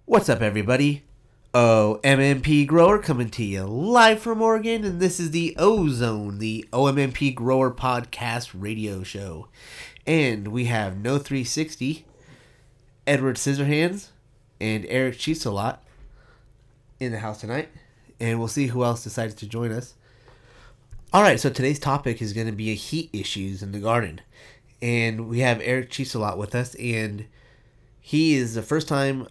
What's up, everybody? OMMP Grower coming to you live from Oregon, and this is the Ozone, the OMMP Grower Podcast radio show. And we have No 360, Edward Scissorhands, and Eric Cheesalot in the house tonight. And we'll see who else decides to join us. Alright, so today's topic is going to be heat issues in the garden. And we have Eric Cheesalot with us, and he is the first time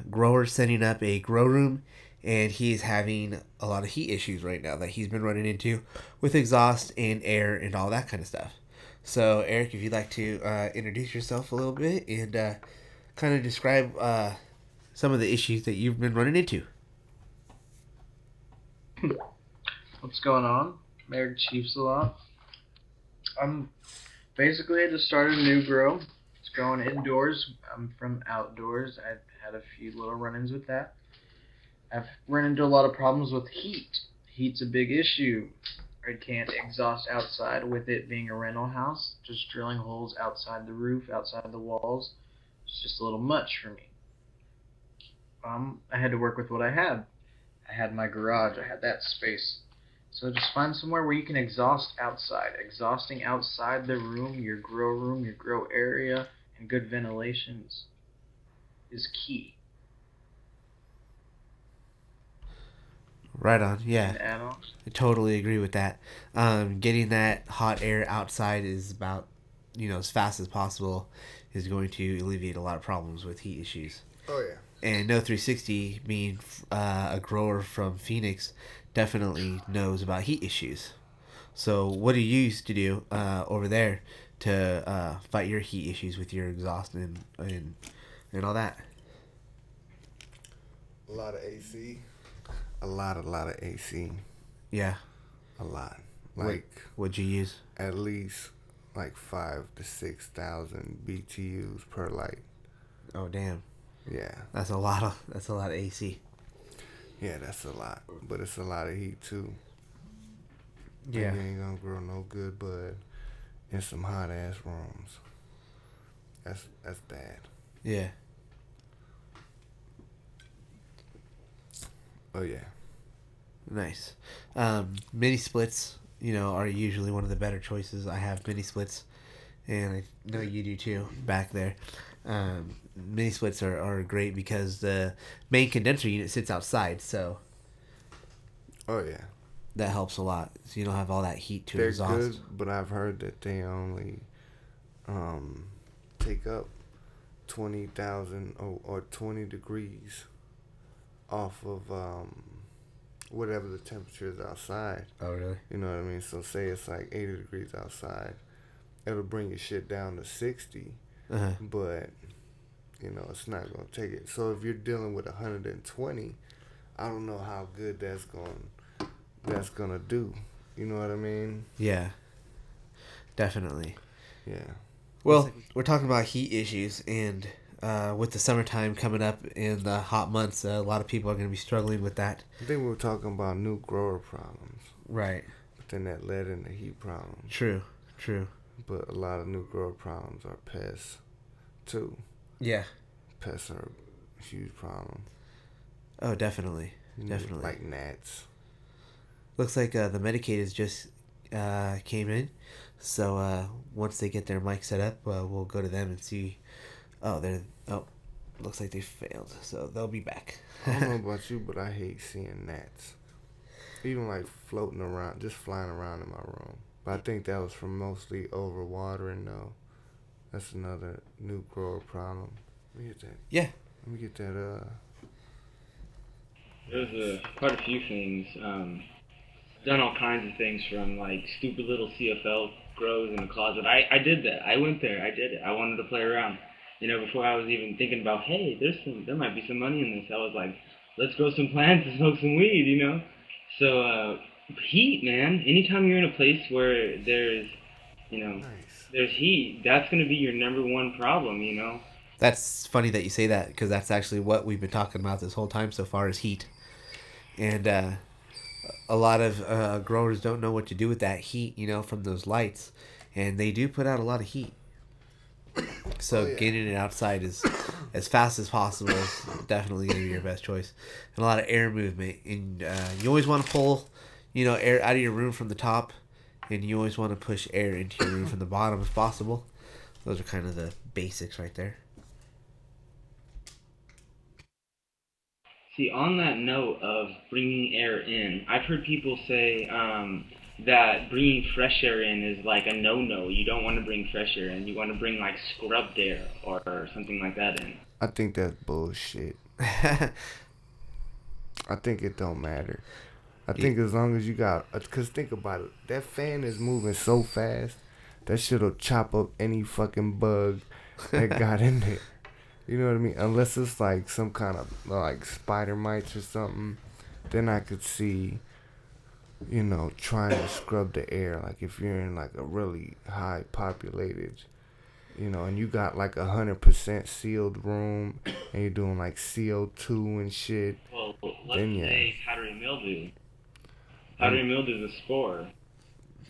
grower setting up a grow room, and he's having a lot of heat issues right now that he's been running into with exhaust and air and all that kind of stuff. So, Eric, if you'd like to introduce yourself a little bit and kind of describe some of the issues that you've been running into. What's going on? I'm Eric Cheesalot. I'm basically just started a new grow. It's growing indoors. I'm from outdoors. I've had a few little run-ins with that. I've run into a lot of problems with heat. Heat's a big issue. I can't exhaust outside with it being a rental house. Just drilling holes outside the roof, outside the walls. It's just a little much for me. I had to work with what I had. I had my garage. I had that space. So just find somewhere where you can exhaust outside. Exhausting outside the room, your grow area, and good ventilation is key. Right on, yeah. Add-on? I totally agree with that. Getting that hot air outside is about, as fast as possible is going to alleviate a lot of problems with heat issues. Oh, yeah. And No 360, being a grower from Phoenix, definitely knows about heat issues. So what do you used to do over there to fight your heat issues with your exhaust and all that? A lot of AC. A lot of AC. Yeah. A lot. What'd you use? At least 5,000 to 6,000 BTUs per light. Oh, damn. Yeah. That's a lot of AC. Yeah, that's a lot. But it's a lot of heat too. Yeah. And you ain't gonna grow no good bud in some hot ass rooms. That's bad. Yeah. Oh yeah. Nice. Mini splits, are usually one of the better choices. I have mini splits, and I know you do too back there. Mini splits are great because the main condenser unit sits outside, so Oh yeah. that helps a lot. So you don't have all that heat to They're exhaust. good, but I've heard that they only take up 20,000 or 20 degrees off of whatever the temperature is outside. Oh, really? You know what I mean? So say it's 80 degrees outside, it'll bring your shit down to 60, Uh-huh. but it's not gonna take it. So if you're dealing with 120, I don't know how good that's gonna do. You know what I mean? Yeah. Definitely. Yeah. Well, we're talking about heat issues, and with the summertime coming up in the hot months, a lot of people are going to be struggling with that. I think we were talking about new grower problems. Right. But then that led into heat problems. True. But a lot of new grower problems are pests, too. Yeah. Pests are a huge problem. Oh, definitely. Definitely. Like gnats. Looks like the Medicators just came in. So once they get their mic set up, we'll go to them and see. Looks like they failed. So they'll be back. I don't know about you, but I hate seeing gnats. Even floating around, just flying around in my room. But I think that was from mostly overwatering, though. That's another new grower problem. Let me get that. Yeah. Let me get that. There's quite a few things. Done all kinds of things from stupid little CFL grows in the closet. I did that. I went there. I did it. I wanted to play around. Before I was even thinking about, hey, there might be some money in this. I was like, let's grow some plants and smoke some weed, So heat, man. Anytime you're in a place where there's, Nice. there's heat, that's gonna be your number one problem. That's funny that you say that, because that's actually what we've been talking about this whole time so far is heat. And a lot of growers don't know what to do with that heat, from those lights. And they do put out a lot of heat. So getting it outside is as fast as possible is definitely going to be your best choice. And a lot of air movement. And you always want to pull, air out of your room from the top. And you always want to push air into your room from the bottom if possible. Those are kind of the basics right there. See, on that note of bringing air in, I've heard people say that bringing fresh air in is like a no-no. You don't want to bring fresh air in. You want to bring like scrubbed air or something like that in. I think that's bullshit. I think it don't matter. I think as long as you got, because think about it, that fan is moving so fast, that shit'll chop up any fucking bug that got in there. You know what I mean? Unless it's like some kind of like spider mites or something, then I could see, trying to scrub the air. Like if you're in like a really high populated, and you got like 100% sealed room and you're doing like CO2 and shit. Well, let's say powdery mildew. Powdery mildew is a spore.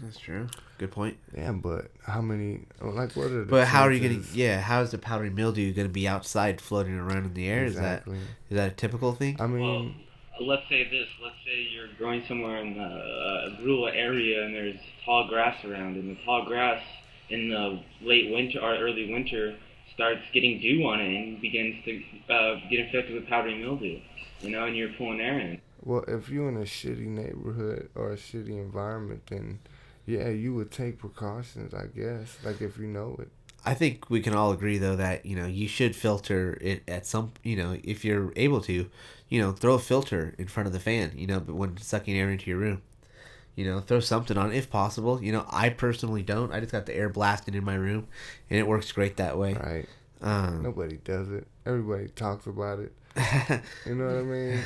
That's true. Good point. Yeah, but how many? Like, what are the? But how are you gonna? Yeah, how is the powdery mildew gonna be outside floating around in the air? Exactly. Is that a typical thing? I mean, well, let's say this. Let's say you're growing somewhere in a rural area and there's tall grass around, and the tall grass in the late winter or early winter starts getting dew on it and begins to get infected with powdery mildew. And you're pulling air in. Well, if you're in a shitty neighborhood or a shitty environment, then yeah, you would take precautions, I guess. Like if you know it. I think we can all agree though that you should filter it at some if you're able to, throw a filter in front of the fan. But when sucking air into your room, throw something on if possible. I personally don't. I just got the air blasting in my room, and it works great that way. Right. Nobody does it. Everybody talks about it. You know what I mean?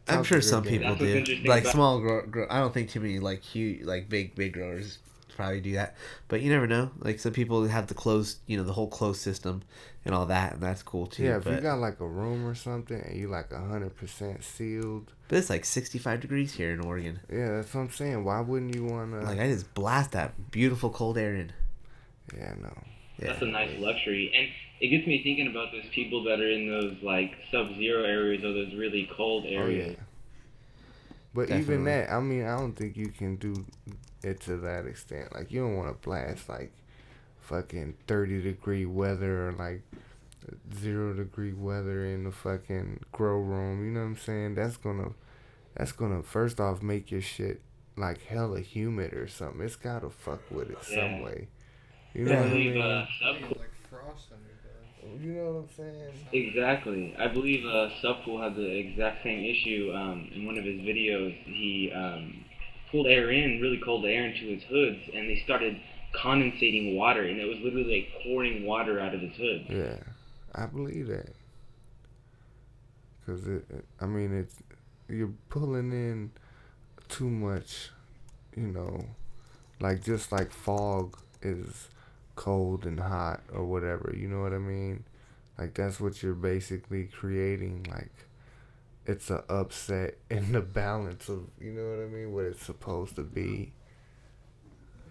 I'm sure some people do. Like small grow. I don't think too many like huge, like big growers probably do that. But you never know. Like some people have the closed, the whole closed system and all that, and that's cool too. Yeah, if you got like a room or something and you like 100% sealed. But it's like 65 degrees here in Oregon. Yeah, that's what I'm saying. Why wouldn't you want to? Like I just blast that beautiful cold air in. Yeah, no. Yeah. That's a nice luxury. And it gets me thinking about those people that are in those like sub-zero areas or those really cold areas. Oh, yeah. But Definitely. even that, I mean, I don't think you can do it to that extent. Like, you don't want to blast like fucking 30-degree weather or like 0-degree weather in the fucking grow room. You know what I'm saying? That's gonna first off make your shit like hella humid or something. It's gotta fuck with it some way. You know what I mean? Like frost under there. You know what I'm saying? Exactly. I believe Subcool had the exact same issue. In one of his videos, he pulled air in, really cold air into his hoods, and they started condensating water, and it was literally like pouring water out of his hood. Yeah, I believe that. Cause you're pulling in too much, like just like fog is cold and hot or whatever, you know what I mean? Like that's what you're basically creating. Like it's a upset in the balance of, you know what I mean, what it's supposed to be.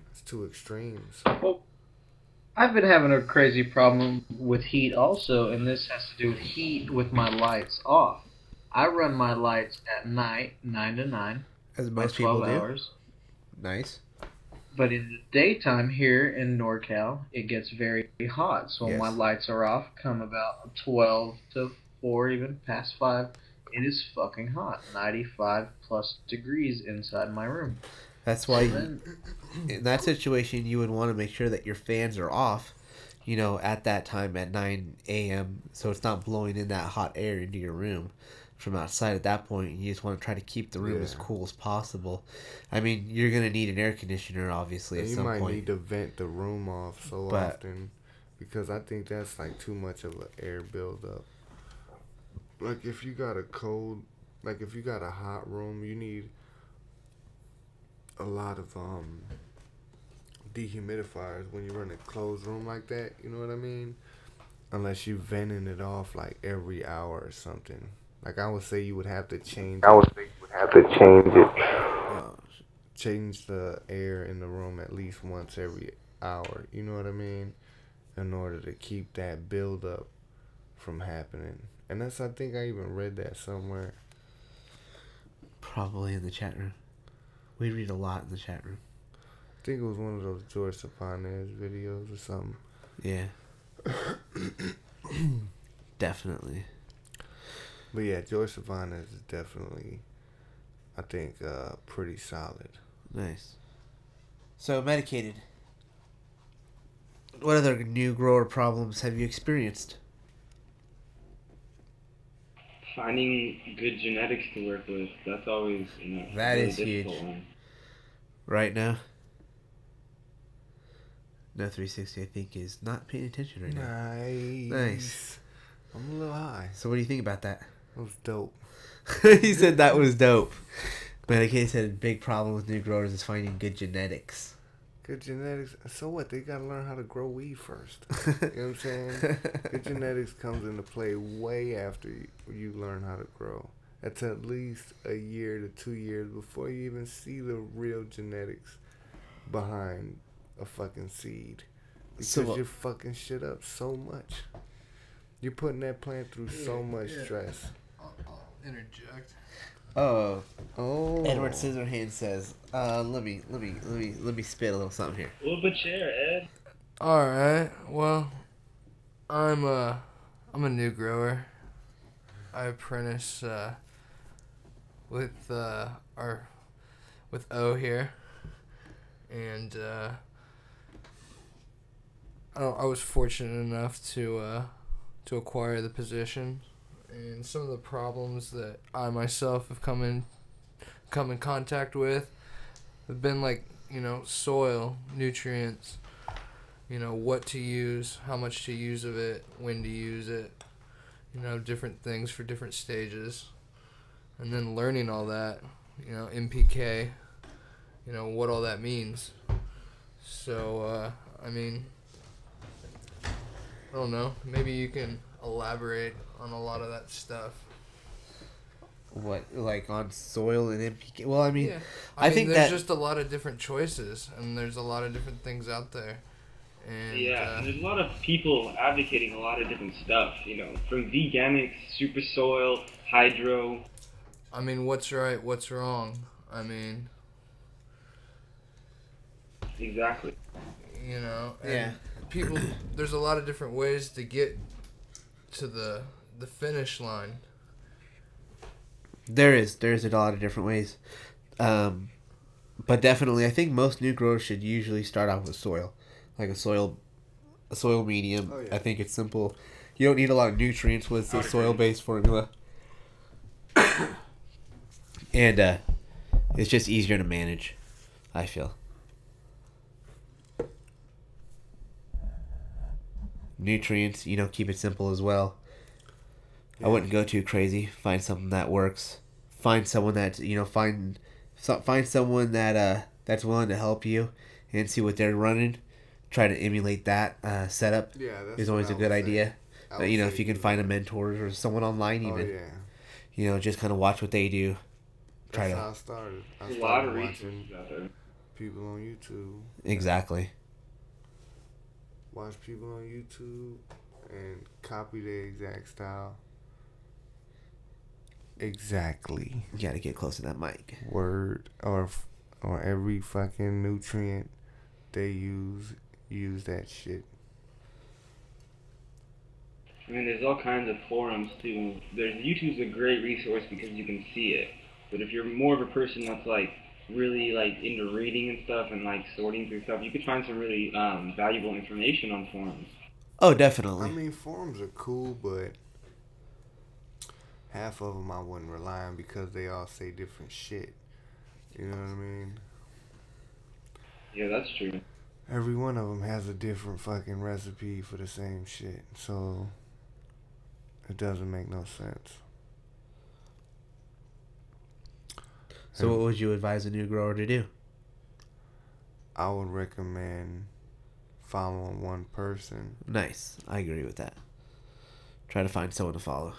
It's two extremes. Well, I've been having a crazy problem with heat also, and this has to do with heat with my lights off. I run my lights at night, 9 to 9. As most people do. Hours. Nice. But in the daytime here in NorCal, it gets very hot. So when my lights are off, come about 12 to 4, even past 5, it is fucking hot. 95 plus degrees inside my room. That's why in that situation you would want to make sure that your fans are off, at that time at 9 a.m. so it's not blowing in that hot air into your room from outside at that point. You just want to try to keep the room as cool as possible. I mean, you're going to need an air conditioner, obviously, at some point. You might need to vent the room off often, because I think that's like too much of an air buildup. Like if you got a hot room, you need a lot of dehumidifiers when you run a closed room like that, you know what I mean? Unless you venting it off like every hour or something. Like I would say you would have to change change the air in the room at least once every hour, you know what I mean? In order to keep that build up from happening. And I think I even read that somewhere. Probably in the chat room. We read a lot in the chat room. I think it was one of those George Sapanez videos or something. Yeah. Definitely. But yeah, George Sapanez is definitely, I think, pretty solid. Nice. So, medicated. What other new grower problems have you experienced? Finding good genetics to work with, that's always, That really is difficult huge. one. Right now? No 360, I think, is not paying attention right now. Nice. I'm a little high. So, what do you think about that? That was dope. He said that was dope. Medicated said a big problem with new growers is finding good genetics. Good genetics. So what? They gotta learn how to grow weed first. You know what I'm saying? Good genetics comes into play way after you learn how to grow. That's at least a year to 2 years before you even see the real genetics behind a fucking seed. Because you're fucking shit up so much. You're putting that plant through so much stress. I'll interject. Oh. Oh. Edward Scissorhands says, let me spit a little something here. A little bit chair, Ed. All right. Well, I'm a new grower. I apprentice with O here, and I was fortunate enough to acquire the position. And some of the problems that I myself have come in contact with have been like, soil, nutrients, what to use, how much to use of it, when to use it, different things for different stages. And then learning all that, MPK, what all that means. So, I don't know, maybe you can elaborate on a lot of that stuff. What, like on soil and NPK? Well, Yeah. I think there's that just a lot of different choices, and there's a lot of different things out there. And Yeah, and there's a lot of people advocating a lot of different stuff, from veganics, super soil, hydro. what's right, what's wrong? Exactly. And people, there's a lot of different ways to get to the finish line. there's a lot of different ways. But definitely, I think most new growers should usually start off with soil. Like a soil medium. Oh, yeah. I think it's simple. You don't need a lot of nutrients with the soil-based formula. And it's just easier to manage, I feel. Nutrients, keep it simple as well. Yeah. I wouldn't go too crazy. Find something that works. Find someone that find someone that that's willing to help you and see what they're running. Try to emulate that setup. Yeah, that's is always what a I good would say. idea. I would If say you can do find a that. mentor or someone online even. Oh yeah. Just kind of watch what they do. That's how I started. I There's a lot started of watching resources out there. people on YouTube. Exactly. Watch people on YouTube and copy their exact style. Exactly. You gotta get close to that mic. Word or every fucking nutrient they use that shit. There's all kinds of forums too. YouTube's a great resource because you can see it. But if you're more of a person that's really into reading and stuff and sorting through stuff, you could find some really valuable information on forums. Oh, definitely. Forums are cool, but half of them I wouldn't rely on because they all say different shit. You know what I mean? Yeah, that's true. Every one of them has a different fucking recipe for the same shit, so it doesn't make no sense. So what would you advise a new grower to do? I would recommend following one person. Nice. I agree with that. Try to find someone to follow.